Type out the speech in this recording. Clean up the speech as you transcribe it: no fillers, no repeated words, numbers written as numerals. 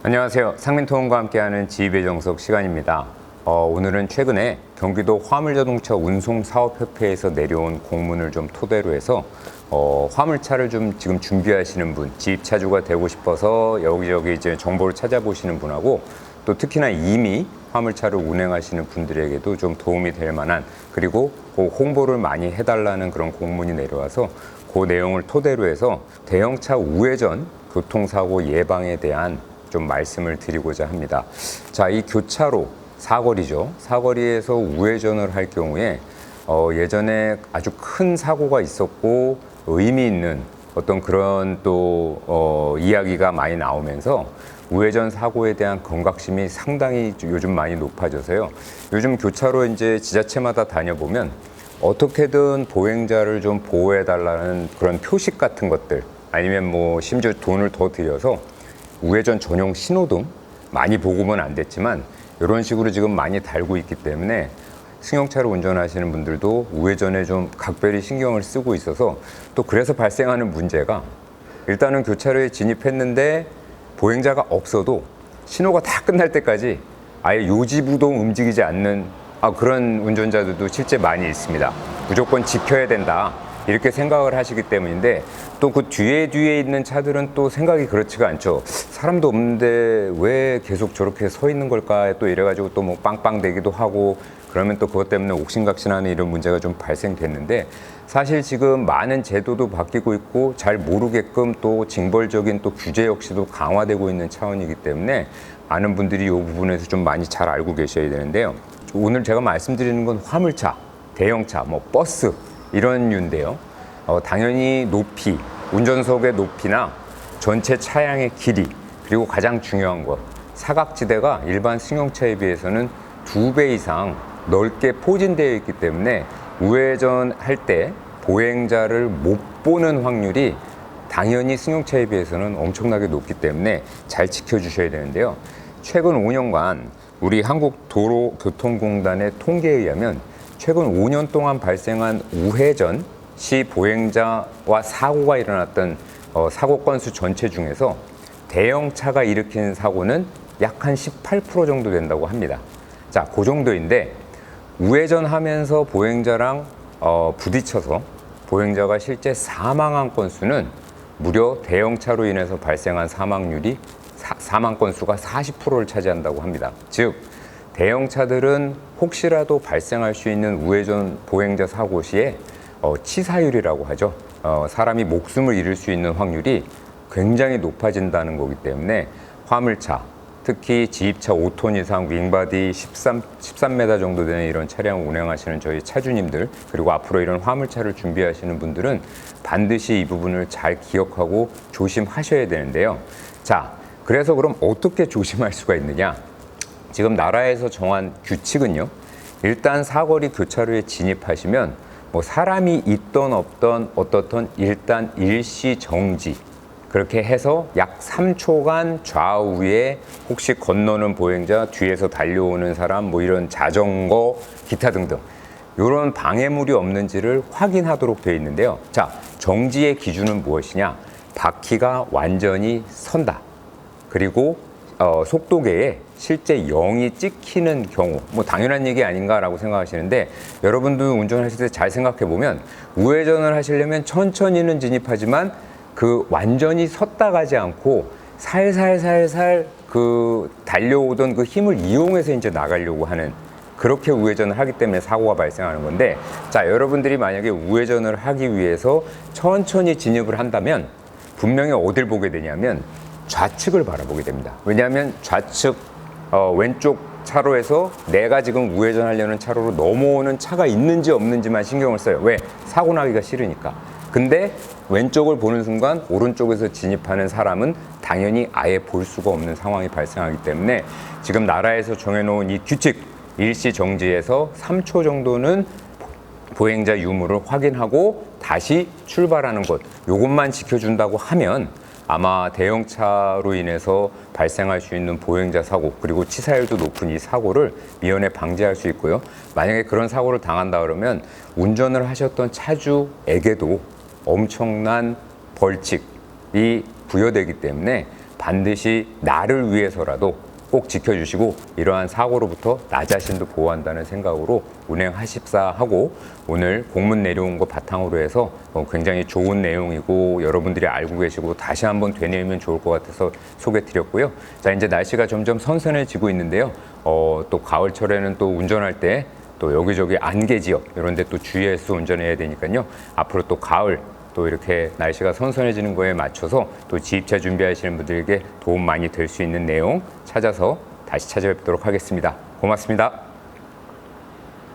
안녕하세요. 상민토론과 함께하는 지휘배 정석 시간입니다. 오늘은 최근에 경기도 화물자동차 운송사업협회에서 내려온 공문을 좀 토대로 해서 화물차를 좀 지금 준비하시는 분, 지입차주가 되고 싶어서 여기저기 이제 정보를 찾아보시는 분하고 또 특히나 이미 화물차를 운행하시는 분들에게도 좀 도움이 될 만한, 그리고 그 홍보를 많이 해달라는 그런 공문이 내려와서 그 내용을 토대로 해서 대형차 우회전 교통사고 예방에 대한 좀 말씀을 드리고자 합니다. 자, 이 교차로 사거리죠. 사거리에서 우회전을 할 경우에 예전에 아주 큰 사고가 있었고 의미 있는 어떤 그런 또 이야기가 많이 나오면서 우회전 사고에 대한 경각심이 상당히 요즘 많이 높아져서요. 요즘 교차로 이제 지자체마다 다녀보면 어떻게든 보행자를 좀 보호해달라는 그런 표식 같은 것들, 아니면 뭐 심지어 돈을 더 들여서 우회전 전용 신호등, 많이 보급은 안 됐지만 이런 식으로 지금 많이 달고 있기 때문에 승용차를 운전하시는 분들도 우회전에 좀 각별히 신경을 쓰고 있어서, 또 그래서 발생하는 문제가, 일단은 교차로에 진입했는데 보행자가 없어도 신호가 다 끝날 때까지 아예 요지부동 움직이지 않는 그런 운전자들도 실제 많이 있습니다. 무조건 지켜야 된다, 이렇게 생각을 하시기 때문인데, 또 그 뒤에 있는 차들은 또 생각이 그렇지가 않죠. 사람도 없는데 왜 계속 저렇게 서 있는 걸까, 또 이래가지고 또 뭐 빵빵대기도 하고, 그러면 또 그것 때문에 옥신각신하는 이런 문제가 좀 발생됐는데, 사실 지금 많은 제도도 바뀌고 있고 잘 모르게끔 또 징벌적인 또 규제 역시도 강화되고 있는 차원이기 때문에 많은 분들이 이 부분에서 좀 많이 잘 알고 계셔야 되는데요. 오늘 제가 말씀드리는 건 화물차, 대형차, 뭐 버스 이런 류인데요. 당연히 높이, 운전석의 높이나 전체 차량의 길이, 그리고 가장 중요한 것, 사각지대가 일반 승용차에 비해서는 2배 이상 넓게 포진되어 있기 때문에 우회전할 때 보행자를 못 보는 확률이 당연히 승용차에 비해서는 엄청나게 높기 때문에 잘 지켜주셔야 되는데요. 최근 5년간 우리 한국도로교통공단의 통계에 의하면 최근 5년 동안 발생한 우회전 시 보행자와 사고가 일어났던 사고 건수 전체 중에서 대형차가 일으키는 사고는 약 한 18% 정도 된다고 합니다. 자, 그 정도인데 우회전하면서 보행자랑 부딪혀서 보행자가 실제 사망한 건수는 무려 대형차로 인해서 발생한 사망 건수가 40%를 차지한다고 합니다. 즉, 대형차들은 혹시라도 발생할 수 있는 우회전 보행자 사고 시에 치사율이라고 하죠. 사람이 목숨을 잃을 수 있는 확률이 굉장히 높아진다는 거기 때문에 화물차, 특히 지입차 5톤 이상 윙바디 13m 정도 되는 이런 차량을 운행하시는 저희 차주님들, 그리고 앞으로 이런 화물차를 준비하시는 분들은 반드시 이 부분을 잘 기억하고 조심하셔야 되는데요. 자, 그래서 그럼 어떻게 조심할 수가 있느냐? 지금 나라에서 정한 규칙은요, 일단 사거리 교차로에 진입하시면 뭐 사람이 있던 없던 어떻든 일단 일시 정지, 그렇게 해서 약 3초간 좌우에 혹시 건너는 보행자, 뒤에서 달려오는 사람, 뭐 이런 자전거, 기타 등등 이런 방해물이 없는지를 확인하도록 되어 있는데요. 자, 정지의 기준은 무엇이냐? 바퀴가 완전히 선다, 그리고 속도계에 실제 0이 찍히는 경우, 뭐 당연한 얘기 아닌가라고 생각하시는데, 여러분들 운전하실 때 잘 생각해 보면 우회전을 하시려면 천천히는 진입하지만 그 완전히 섰다 가지 않고 살살살살 그 달려오던 그 힘을 이용해서 이제 나가려고 하는, 그렇게 우회전을 하기 때문에 사고가 발생하는 건데, 자, 여러분들이 만약에 우회전을 하기 위해서 천천히 진입을 한다면 분명히 어딜 보게 되냐면 좌측을 바라보게 됩니다. 왜냐하면 좌측 왼쪽 차로에서 내가 지금 우회전하려는 차로로 넘어오는 차가 있는지 없는지만 신경을 써요. 왜? 사고 나기가 싫으니까. 근데 왼쪽을 보는 순간 오른쪽에서 진입하는 사람은 당연히 아예 볼 수가 없는 상황이 발생하기 때문에 지금 나라에서 정해놓은 이 규칙, 일시 정지에서 3초 정도는 보행자 유무를 확인하고 다시 출발하는 것, 요것만 지켜준다고 하면 아마 대형차로 인해서 발생할 수 있는 보행자 사고, 그리고 치사율도 높은 이 사고를 미연에 방지할 수 있고요. 만약에 그런 사고를 당한다 그러면 운전을 하셨던 차주에게도 엄청난 벌칙이 부여되기 때문에 반드시 나를 위해서라도 꼭 지켜주시고 이러한 사고로부터 나 자신도 보호한다는 생각으로 운행하십사 하고, 오늘 공문 내려온 거 바탕으로 해서 굉장히 좋은 내용이고 여러분들이 알고 계시고 다시 한번 되뇌이면 좋을 것 같아서 소개 드렸고요. 자, 이제 날씨가 점점 선선해지고 있는데요. 또 가을철에는 또 운전할 때 또 여기저기 안개 지역 이런 데 또 주의해서 운전해야 되니까요. 앞으로 또 가을 또 이렇게 날씨가 선선해지는 거에 맞춰서 또 지입차 준비하시는 분들에게 도움 많이 될 수 있는 내용 찾아서 다시 찾아뵙도록 하겠습니다. 고맙습니다.